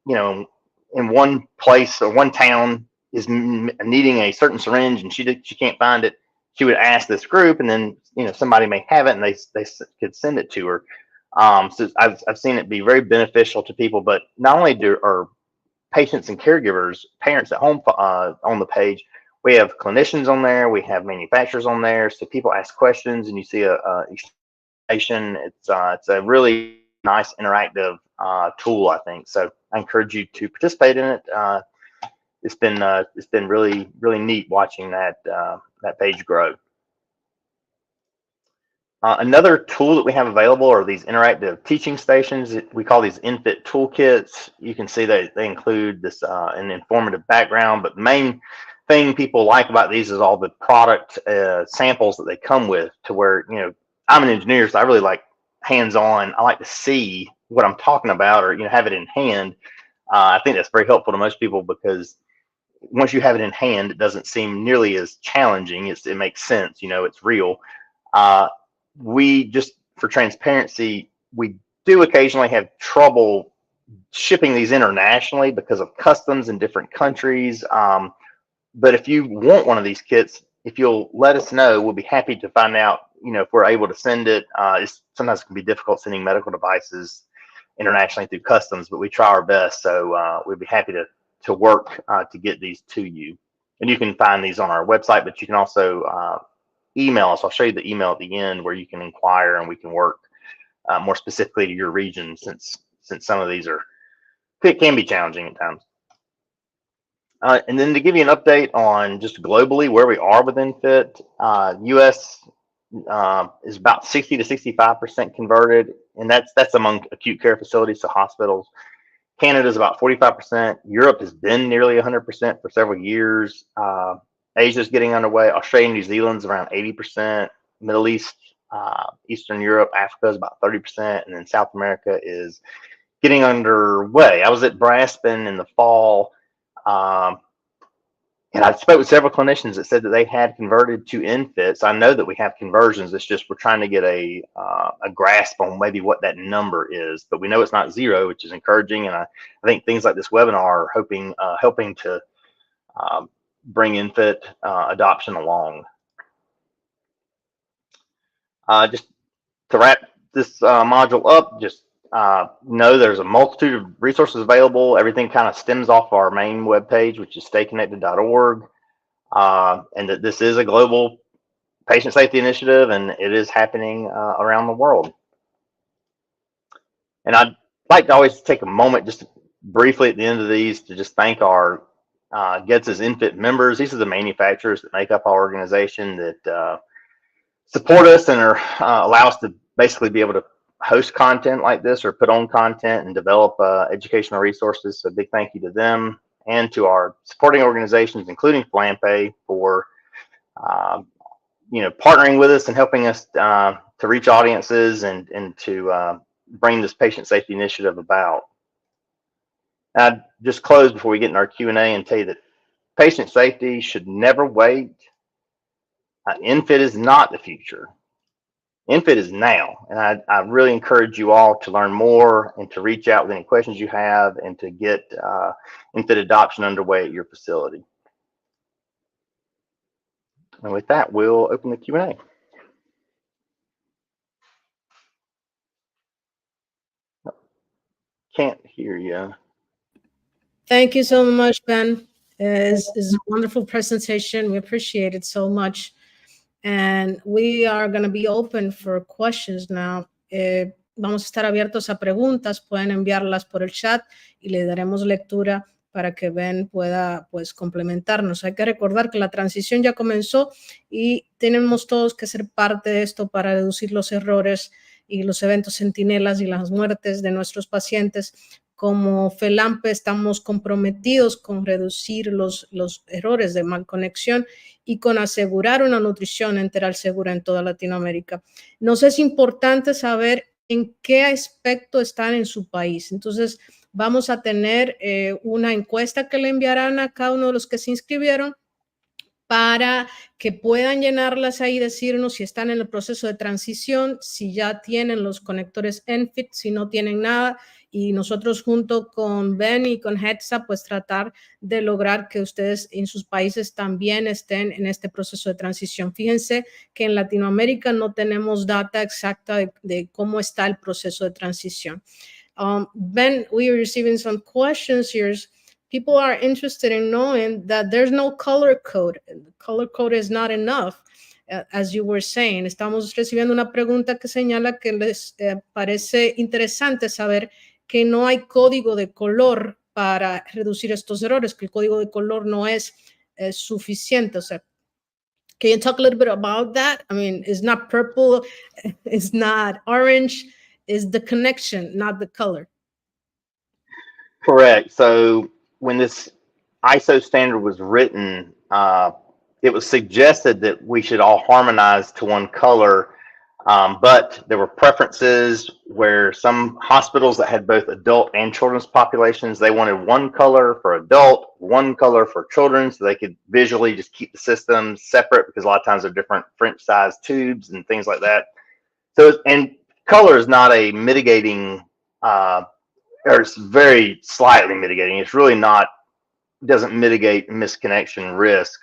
in one place or one town is needing a certain syringe and she can't find it, she would ask this group, and then somebody may have it and they could send it to her. So I've seen it be very beneficial to people. But not only are patients and caregivers, parents at home on the page, we have clinicians on there, we have manufacturers on there, so people ask questions and you see a explanation. It's a really nice interactive tool, I think. So I encourage you to participate in it. It's been really neat watching that page grow. Another tool that we have available are these interactive teaching stations. We call these ENfit toolkits. You can see that they include this an informative background, but the main thing people like about these is all the product samples that they come with, to where, I'm an engineer, so I really like hands-on. I like to see what I'm talking about, or have it in hand. I think that's very helpful to most people, because once you have it in hand, it doesn't seem nearly as challenging. It makes sense, it's real. We just, for transparency, we do occasionally have trouble shipping these internationally because of customs in different countries. But if you want one of these kits, if you'll let us know, we'll be happy to find out, if we're able to send it. Sometimes it can be difficult sending medical devices internationally through customs, but we try our best. So we'd be happy to work to get these to you. And you can find these on our website, but you can also email us. I'll show you the email at the end where you can inquire, and we can work more specifically to your region, since some of these can be challenging at times. And then to give you an update on just globally where we are with ENfit, U.S. Is about 60 to 65% converted, and that's among acute care facilities, so hospitals. Canada is about 45%. Europe has been nearly 100% for several years. Asia is getting underway. Australia and New Zealand's around 80%. Middle East, Eastern Europe, Africa is about 30%, and then South America is getting underway. I was at Braspen in the fall, and I spoke with several clinicians that said that they had converted to ENfit. So I know that we have conversions. It's just we're trying to get a grasp on maybe what that number is. But we know it's not zero, which is encouraging. And I think things like this webinar are helping to bring ENfit adoption along. Just to wrap this module up, just know there's a multitude of resources available. Everything kind of stems off our main webpage, which is stayconnected.org, and that this is a global patient safety initiative, and it is happening around the world. And I'd like to always take a moment just briefly at the end of these to just thank our GEDS's ENfit members. These are the manufacturers that make up our organization, that support us and allow us to basically be able to host content like this, or put on content and develop educational resources. So big thank you to them, and to our supporting organizations, including Flampe, for partnering with us and helping us to reach audiences and to bring this patient safety initiative about. I'd just close before we get in our Q&A and tell you that patient safety should never wait. ENfit is not the future. ENfit is now, and I really encourage you all to learn more and to reach out with any questions you have, and to get ENfit adoption underway at your facility. And with that, we'll open the Q&A. Can't hear you. Thank you so much, Ben. It's a wonderful presentation. We appreciate it so much. And we are going to be open for questions now. Vamos a estar abiertos a preguntas. Pueden enviarlas por el chat y le daremos lectura para que Ben pueda, pues, complementarnos. Hay que recordar que la transición ya comenzó y tenemos todos que ser parte de esto para reducir los errores y los eventos centinelas y las muertes de nuestros pacientes. Como FELAMPE estamos comprometidos con reducir los errores de malconexión y con asegurar una nutrición enteral segura en toda Latinoamérica. Nos es importante saber en qué aspecto están en su país. Entonces, vamos a tener una encuesta que le enviarán a cada uno de los que se inscribieron para que puedan llenarlas ahí y decirnos si están en el proceso de transición, si ya tienen los conectores ENfit, si no tienen nada, y nosotros junto con Ben y con Hetza, pues tratar de lograr que ustedes en sus países también estén en este proceso de transición. Fíjense que en Latinoamérica no tenemos data exacta de cómo está el proceso de transición. Ben, we are receiving some questions here. People are interested in knowing that there's no color code. The color code is not enough, as you were saying. Estamos recibiendo una pregunta que señala que les parece interesante saber que no hay código de color para reducir estos errores, que el código de color no es suficiente. O sea, can you talk a little bit about that? I mean, it's not purple, it's not orange, it's the connection, not the color. Correct. So when this ISO standard was written, it was suggested that we should all harmonize to one color, but there were preferences where some hospitals that had both adult and children's populations, they wanted one color for adult, one color for children, so they could visually just keep the systems separate, because a lot of times they're different French size tubes and things like that. So, and color is not a mitigating, or it's very slightly mitigating. It's really not, doesn't mitigate misconnection risk.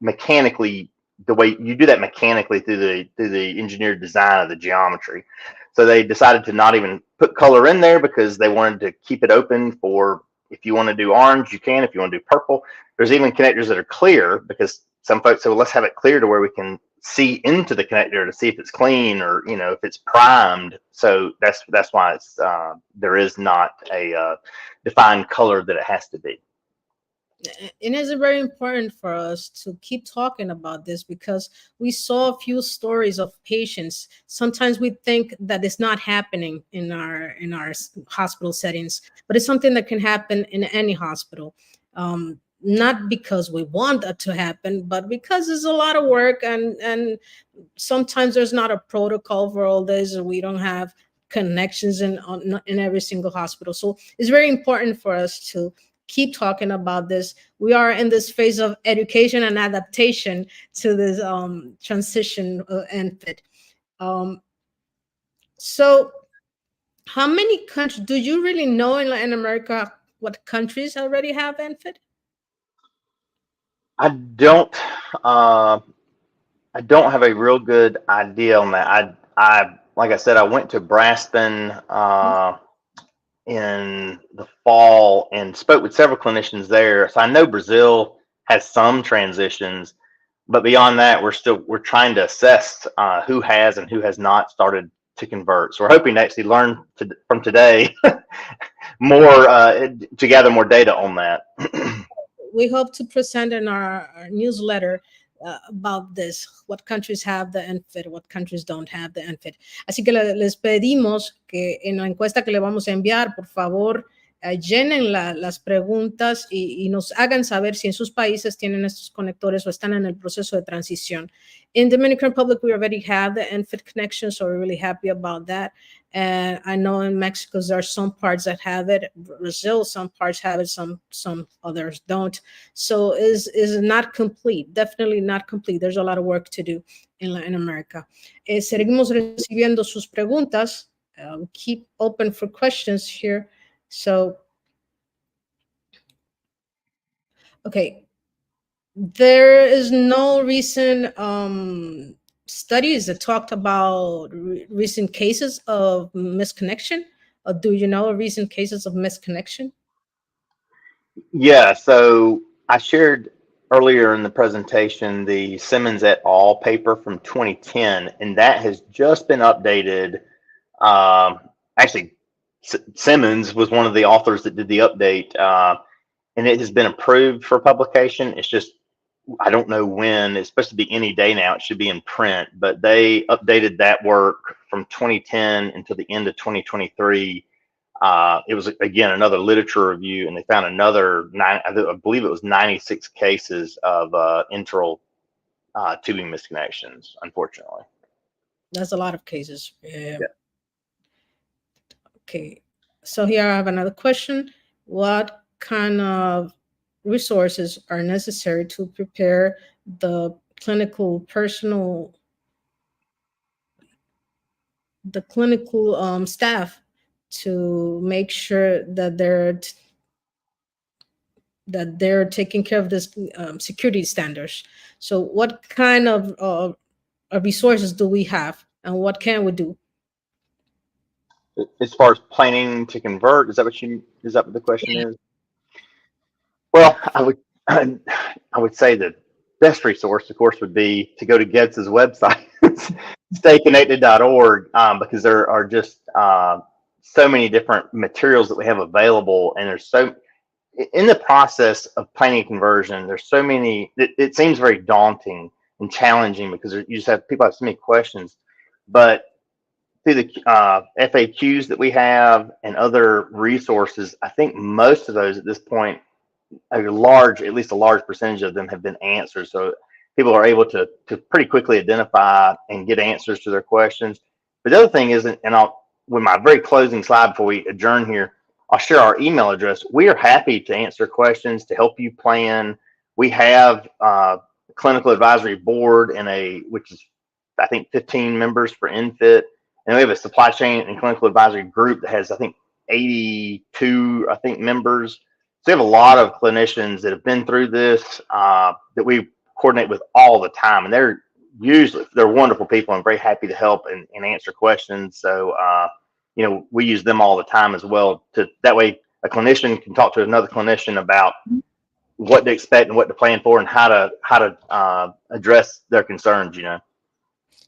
Mechanically, the way you do that mechanically through the engineered design of the geometry. So they decided to not even put color in there because they wanted to keep it open for, if you want to do orange, you can. If you want to do purple, there's even connectors that are clear, because some folks say, well, let's have it clear to where we can see into the connector to see if it's clean, or, you know, if it's primed. So that's why it's there is not a defined color that it has to be. It is very important for us to keep talking about this, because we saw a few stories of patients. Sometimes we think that it's not happening in our hospital settings, but it's something that can happen in any hospital. Not because we want it to happen, but because it's a lot of work, and sometimes there's not a protocol for all this, or we don't have connections in every single hospital. So it's very important for us to keep talking about this. We are in this phase of education and adaptation to this transition ENfit. So how many countries, do you really know in Latin America what countries already have ENfit? I don't have a real good idea on that. I like I said, I went to Braston in the fall and spoke with several clinicians there. So I know Brazil has some transitions, but beyond that, we're trying to assess who has and who has not started to convert. So we're hoping to actually learn from today more, to gather more data on that. We hope to present in our newsletter about this, what countries have the ENfit, what countries don't have the ENfit. Así que les pedimos que en la encuesta que le vamos a enviar, por favor, llenen las preguntas y nos hagan saber si en sus países tienen estos conectores o están en el proceso de transición. In Dominican Republic, we already have the ENfit connection, so we're really happy about that. And I know in Mexico, there are some parts that have it. Brazil, some parts have it, some others don't. So is not complete, definitely not complete. There's a lot of work to do in Latin America. Seguimos recibiendo sus preguntas. Keep open for questions here. So, okay, there is no recent studies that talked about recent cases of misconnection. Or do you know recent cases of misconnection? Yeah, so I shared earlier in the presentation the Simmons et al. Paper from 2010, and that has just been updated. Actually, Simmons was one of the authors that did the update, and it has been approved for publication. It's just, I don't know when. It's supposed to be any day now. It should be in print, but they updated that work from 2010 until the end of 2023. It was, again, another literature review, and they found another I believe it was 96 cases of enteral tubing misconnections, unfortunately. That's a lot of cases. Yeah. Okay, so here I have another question. What kind of resources are necessary to prepare the clinical staff to make sure that they're taking care of this security standards? So what kind of resources do we have, and what can we do? As far as planning to convert, is that what the question is? Well, I would say the best resource, of course, would be to go to GEDS's website, stayconnected.org, because there are just so many different materials that we have available, and there's so, in the process of planning conversion, there's so many, it seems very daunting and challenging because you just have, people have so many questions, but through the FAQs that we have and other resources, I think most of those at this point, at least a large percentage of them have been answered. So people are able to pretty quickly identify and get answers to their questions. But the other thing is, and with my very closing slide before we adjourn here, I'll share our email address. We are happy to answer questions, to help you plan. We have a clinical advisory board which is, I think, 15 members for ENfit. And we have a supply chain and clinical advisory group that has, I think, 82, members. So we have a lot of clinicians that have been through this that we coordinate with all the time, and they're wonderful people and very happy to help and answer questions. So we use them all the time as well. That way, a clinician can talk to another clinician about what to expect and what to plan for, and how to address their concerns.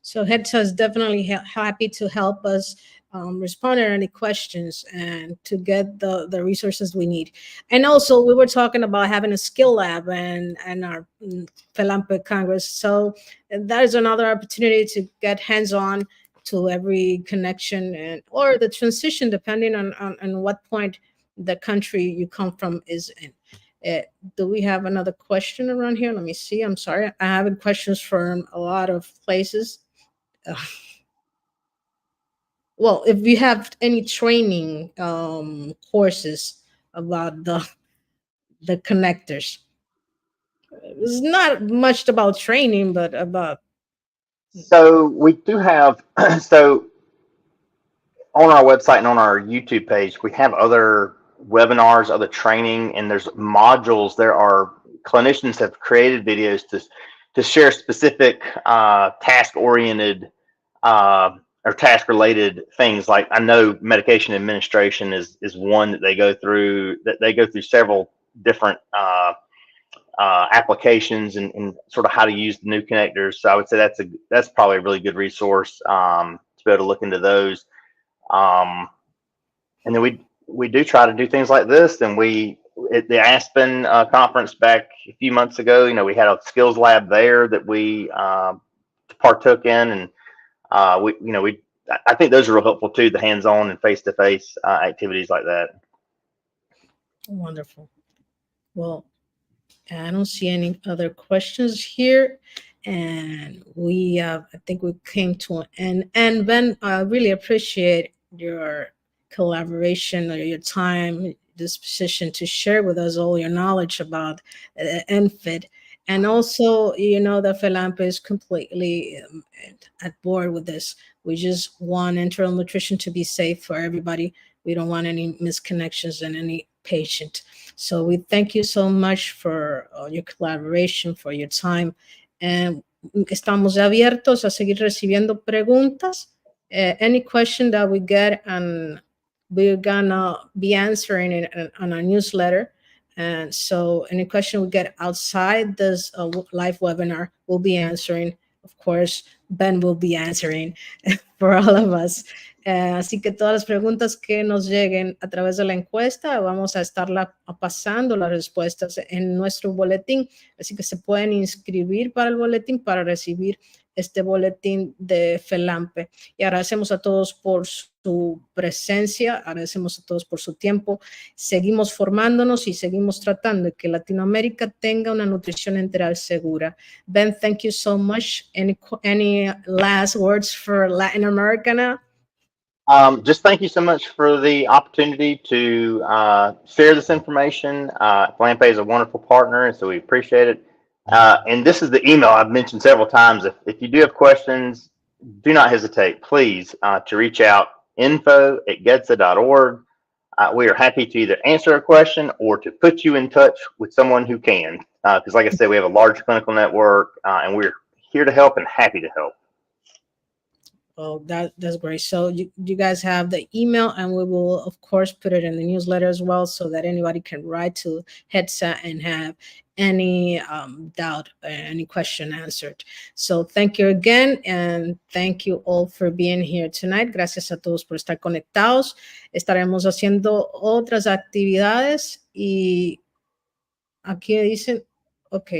So HEDSA is definitely happy to help us respond to any questions and to get the resources we need. And also, we were talking about having a skill lab and our FELAMPE Congress. So that is another opportunity to get hands-on to every connection or the transition, depending on what point the country you come from is in. Do we have another question around here? Let me see. I'm sorry. I have questions from a lot of places. Well, if you have any training courses about the connectors, it's not much about training, but about. So we do have, so on our website and on our YouTube page, we have other webinars, other training, and there's modules. There are clinicians have created videos to share specific task-oriented or task-related things. Like, I know medication administration is one that they go through. That they go through several different applications and sort of how to use the new connectors. So I would say that's probably a really good resource to be able to look into those. And then we do try to do things like this. And at the Aspen conference back a few months ago, we had a skills lab there that we partook in, and I think those are real helpful too, the hands-on and face-to-face activities like that. Wonderful. Well, I don't see any other questions here, and I think we came to an end. And Ben, I really appreciate your collaboration or your time, disposition to share with us all your knowledge about ENfit. And also, that FELAMPE is completely at board with this. We just want enteral nutrition to be safe for everybody. We don't want any misconnections in any patient. So we thank you so much for your collaboration, for your time. And estamos abiertos a seguir recibiendo preguntas. Any question that we get, and we're gonna be answering it on our newsletter. And so any question we get outside this live webinar, we'll be answering. Of course, Ben will be answering for all of us. Así que todas las preguntas que nos lleguen a través de la encuesta, vamos a estarla pasando las respuestas en nuestro boletín. Así que se pueden inscribir para el boletín para recibir este boletín de FELAMPE. Y agradecemos a todos por su presencia, agradecemos a todos por su tiempo. Seguimos formándonos y seguimos tratando de que Latinoamérica tenga una nutrición enteral segura. Ben, thank you so much. Any last words for Latin America now? Just thank you so much for the opportunity to share this information. FELAMPE is a wonderful partner, and so we appreciate it. And this is the email I've mentioned several times. If you do have questions, do not hesitate, please, to reach out, info@gedsa.org. We are happy to either answer a question or to put you in touch with someone who can. Because like I said, we have a large clinical network, and we're here to help and happy to help. Oh, that's great. So you guys have the email, and we will, of course, put it in the newsletter as well so that anybody can write to GEDSA and have any doubt, any question answered. So thank you again, and thank you all for being here tonight. Gracias a todos por estar conectados. Estaremos haciendo otras actividades y aquí dicen, ok,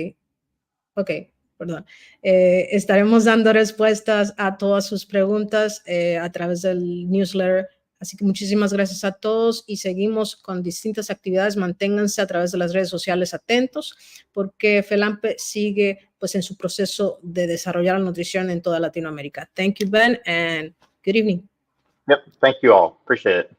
perdón. Estaremos dando respuestas a todas sus preguntas a través del newsletter. Así que muchísimas gracias a todos y seguimos con distintas actividades. Manténganse a través de las redes sociales atentos porque FELAMPE sigue pues en su proceso de desarrollar la nutrición en toda Latinoamérica. Thank you, Ben, and good evening. Yep, thank you all. Appreciate it.